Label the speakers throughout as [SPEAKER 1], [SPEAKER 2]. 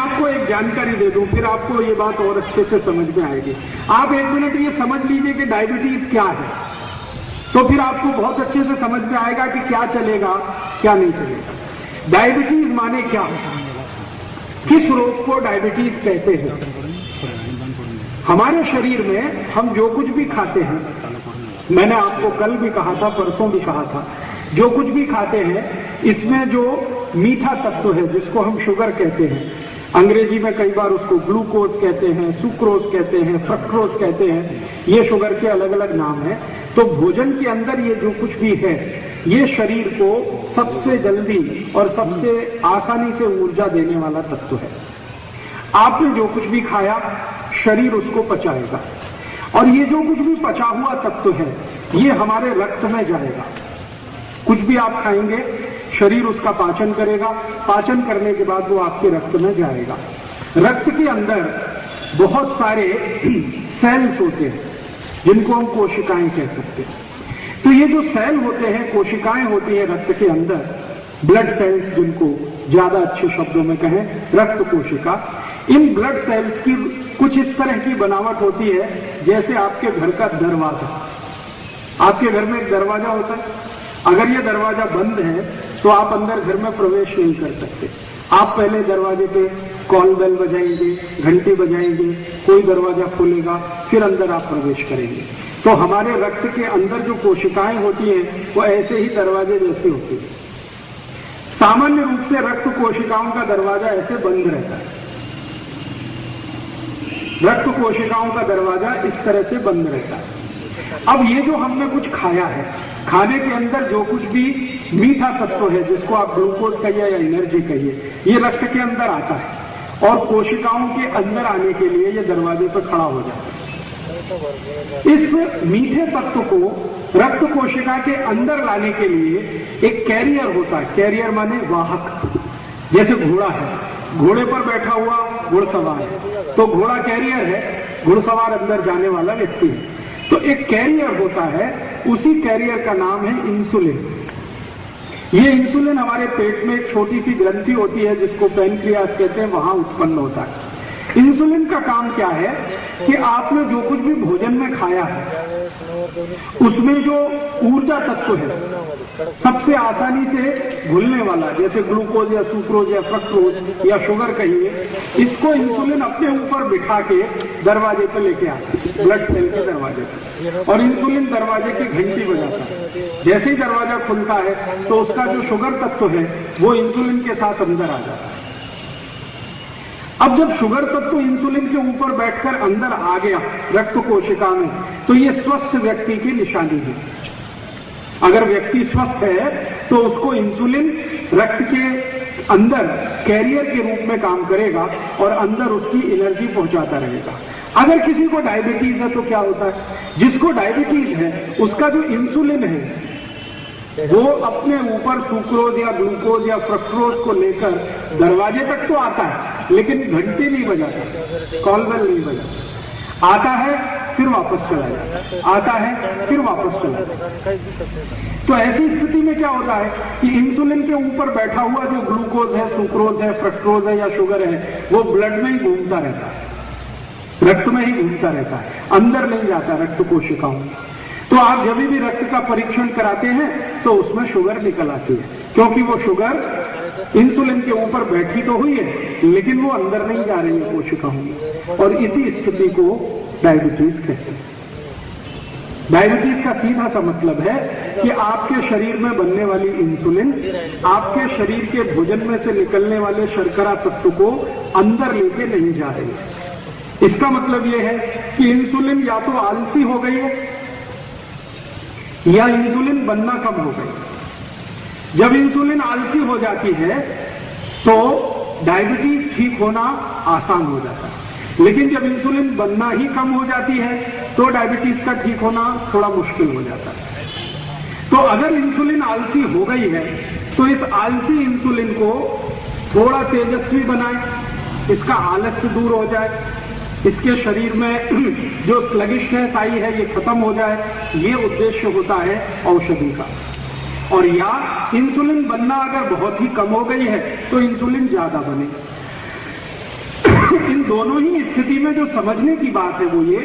[SPEAKER 1] आपको एक जानकारी दे दूं, फिर आपको ये बात और अच्छे से समझ में आएगी। आप एक मिनट ये समझ लीजिए कि डायबिटीज क्या है, तो फिर आपको बहुत अच्छे से समझ में आएगा कि क्या चलेगा क्या नहीं चलेगा। डायबिटीज माने क्या है, किस रोग को डायबिटीज कहते हैं। हमारे शरीर में हम जो कुछ भी खाते हैं, मैंने आपको कल भी कहा था, परसों भी कहा था, जो कुछ भी खाते हैं इसमें जो मीठा तत्व है जिसको हम शुगर कहते हैं, अंग्रेजी में कई बार उसको ग्लूकोज कहते हैं, सुक्रोज कहते हैं, फ्रक्टोज कहते हैं, ये शुगर के अलग अलग नाम हैं। तो भोजन के अंदर ये जो कुछ भी है ये शरीर को सबसे जल्दी और सबसे आसानी से ऊर्जा देने वाला तत्व है। आपने जो कुछ भी खाया शरीर उसको पचाएगा, और ये जो कुछ भी पचा हुआ तत्व है ये हमारे रक्त में जाएगा। कुछ भी आप खाएंगे शरीर उसका पाचन करेगा, पाचन करने के बाद वो आपके रक्त में जाएगा। रक्त के अंदर बहुत सारे सेल्स होते हैं जिनको हम कोशिकाएं कह सकते हैं। तो ये जो सेल होते हैं, कोशिकाएं होती है रक्त के अंदर, ब्लड सेल्स जिनको ज्यादा अच्छे शब्दों में कहें रक्त कोशिका, इन ब्लड सेल्स की कुछ इस तरह की बनावट होती है जैसे आपके घर का दरवाजा। आपके घर में एक दरवाजा होता है, अगर ये दरवाजा बंद है तो आप अंदर घर में प्रवेश नहीं कर सकते। आप पहले दरवाजे पे कॉल बेल बजाएंगे, घंटी बजाएंगे, कोई दरवाजा खोलेगा, फिर अंदर आप प्रवेश करेंगे। तो हमारे रक्त के अंदर जो कोशिकाएं होती हैं वो ऐसे ही दरवाजे जैसे होती है। सामान्य रूप से रक्त कोशिकाओं का दरवाजा ऐसे बंद रहता है, रक्त कोशिकाओं का दरवाजा इस तरह से बंद रहता है। अब ये जो हमने कुछ खाया है, खाने के अंदर जो कुछ भी मीठा तत्व है जिसको आप ग्लूकोज कहिए या एनर्जी कहिए, ये रक्त के अंदर आता है और कोशिकाओं के अंदर आने के लिए ये दरवाजे पर खड़ा हो जाता है। इस मीठे तत्व को रक्त कोशिका के अंदर लाने के लिए एक कैरियर होता है। कैरियर माने वाहक, जैसे घोड़ा है, घोड़े पर बैठा हुआ घुड़सवार है, तो घोड़ा कैरियर है, घुड़सवार अंदर जाने वाला व्यक्ति है। तो एक कैरियर होता है, उसी कैरियर का नाम है इंसुलिन। ये इंसुलिन हमारे पेट में एक छोटी सी ग्रंथि होती है जिसको पैनक्रियास कहते हैं, वहां उत्पन्न होता है। इंसुलिन का काम क्या है कि आपने जो कुछ भी भोजन में खाया है उसमें जो ऊर्जा तत्व है सबसे आसानी से घुलने वाला, जैसे ग्लूकोज या सुक्रोज या फ्रक्टोज या शुगर कहिए, इसको इंसुलिन अपने ऊपर बिठा के दरवाजे पर लेके आता है, ब्लड सेल के दरवाजे पर, और इंसुलिन दरवाजे की घंटी बजाता है। जैसे ही दरवाजा खुलता है तो उसका जो शुगर तत्व है वो इंसुलिन के साथ अंदर आ जाता है। अब जब शुगर तत्व इंसुलिन के ऊपर बैठकर अंदर आ गया रक्त कोशिका में, तो ये स्वस्थ व्यक्ति की निशानी है। अगर व्यक्ति स्वस्थ है तो उसको इंसुलिन रक्त के अंदर कैरियर के रूप में काम करेगा और अंदर उसकी एनर्जी पहुंचाता रहेगा। अगर किसी को डायबिटीज है तो क्या होता है, जिसको डायबिटीज है उसका जो इंसुलिन है वो अपने ऊपर सुक्रोज या ग्लूकोज या फ्रक्टोज को लेकर दरवाजे तक तो आता है लेकिन घंटी नहीं बजाता, कॉल बेल नहीं बजाता, आता है फिर वापस चला जाता, आता है फिर वापस चला जाता। तो ऐसी स्थिति में क्या होता है कि इंसुलिन के ऊपर बैठा हुआ जो ग्लूकोज है, सुक्रोज है, फ्रक्टोज है या शुगर है, वो ब्लड में ही घूमता रहता है, रक्त में ही घूमता रहता है, अंदर नहीं जाता रक्त कोशिकाओं। तो आप जब भी रक्त का परीक्षण कराते हैं तो उसमें शुगर निकल आती है, क्योंकि वो शुगर इंसुलिन के ऊपर बैठी तो हुई है लेकिन वो अंदर नहीं जा रही है कोशिकाओं में, और इसी स्थिति को डायबिटीज कहते हैं। डायबिटीज का सीधा सा मतलब है कि आपके शरीर में बनने वाली इंसुलिन आपके शरीर के भोजन में से निकलने वाले शर्करा तत्व को अंदर लेके नहीं जा रही है। इसका मतलब यह है कि इंसुलिन या तो आलसी हो गई है या इंसुलिन बनना कम हो गई। जब इंसुलिन आलसी हो जाती है तो डायबिटीज ठीक होना आसान हो जाता है, लेकिन जब इंसुलिन बनना ही कम हो जाती है तो डायबिटीज का ठीक होना थोड़ा मुश्किल हो जाता है। तो अगर इंसुलिन आलसी हो गई है तो इस आलसी इंसुलिन को थोड़ा तेजस्वी बनाएं, इसका आलस्य दूर हो जाए, इसके शरीर में जो स्लगिशनेस आई है ये खत्म हो जाए, ये उद्देश्य होता है औषधि का। और या इंसुलिन बनना अगर बहुत ही कम हो गई है तो इंसुलिन ज्यादा बने। दोनों ही स्थिति में जो समझने की बात है वो ये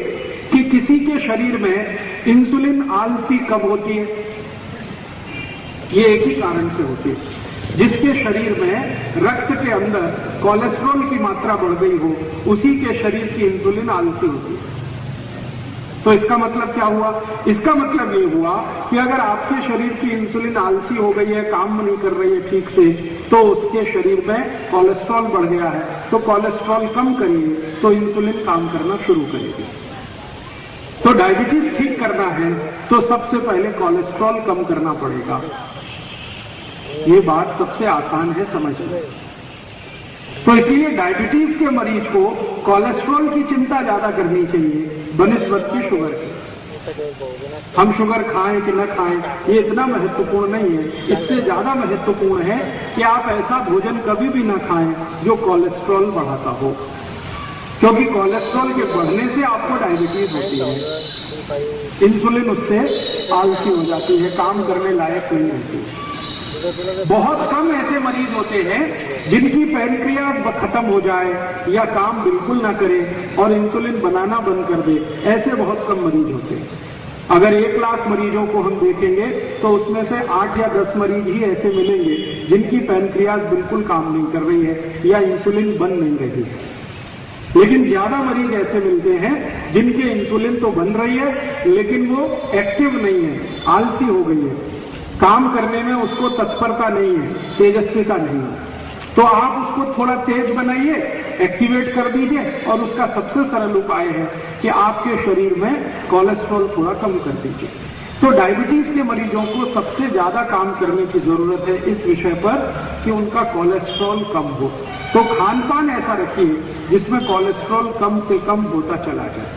[SPEAKER 1] कि किसी के शरीर में इंसुलिन आलसी कब होती है, ये एक ही कारण से होती है। जिसके शरीर में रक्त के अंदर कोलेस्ट्रॉल की मात्रा बढ़ गई हो, उसी के शरीर की इंसुलिन आलसी होती है। तो इसका मतलब क्या हुआ? इसका मतलब ये हुआ कि अगर आपके शरीर की इंसुलिन आलसी हो गई है, काम नहीं कर रही है ठीक से, तो उसके शरीर में कोलेस्ट्रॉल बढ़ गया है। तो कोलेस्ट्रॉल कम करिए तो इंसुलिन काम करना शुरू करेगी। तो डायबिटीज ठीक करना है तो सबसे पहले कोलेस्ट्रॉल कम करना पड़ेगा। ये बात सबसे आसान है समझना। तो इसलिए डायबिटीज के मरीज को कोलेस्ट्रॉल की चिंता ज्यादा करनी चाहिए बनिस्बत की शुगर की। हम शुगर खाएं कि न खाएं ये इतना महत्वपूर्ण नहीं है। इससे ज्यादा महत्वपूर्ण है कि आप ऐसा भोजन कभी भी न खाएं जो कोलेस्ट्रॉल बढ़ाता हो, क्योंकि कोलेस्ट्रॉल के बढ़ने से आपको डायबिटीज होती है। इंसुलिन उससे आलसी हो जाती है, काम करने लायक नहीं रहती है। बहुत कम ऐसे मरीज होते हैं जिनकी पैनक्रियाज खत्म हो जाए या काम बिल्कुल ना करे और इंसुलिन बनाना बंद कर दे, ऐसे बहुत कम मरीज होते हैं। अगर 1 लाख मरीजों को हम देखेंगे तो उसमें से 8 या 10 मरीज ही ऐसे मिलेंगे जिनकी पैनक्रियाज बिल्कुल काम नहीं कर रही है या इंसुलिन बन नहीं रही है। लेकिन ज्यादा मरीज ऐसे मिलते हैं जिनके इंसुलिन तो बन रही है लेकिन वो एक्टिव नहीं है, आलसी हो गई है, काम करने में उसको तत्परता नहीं है, तेजस्विता नहीं है। तो आप उसको थोड़ा तेज बनाइए, एक्टिवेट कर दीजिए और उसका सबसे सरल उपाय है कि आपके शरीर में कोलेस्ट्रॉल थोड़ा कम कर दीजिए। तो डायबिटीज के मरीजों को सबसे ज्यादा काम करने की जरूरत है इस विषय पर कि उनका कोलेस्ट्रॉल कम हो। तो खान पान ऐसा रखिए जिसमें कोलेस्ट्रॉल कम से कम होता चला जाए।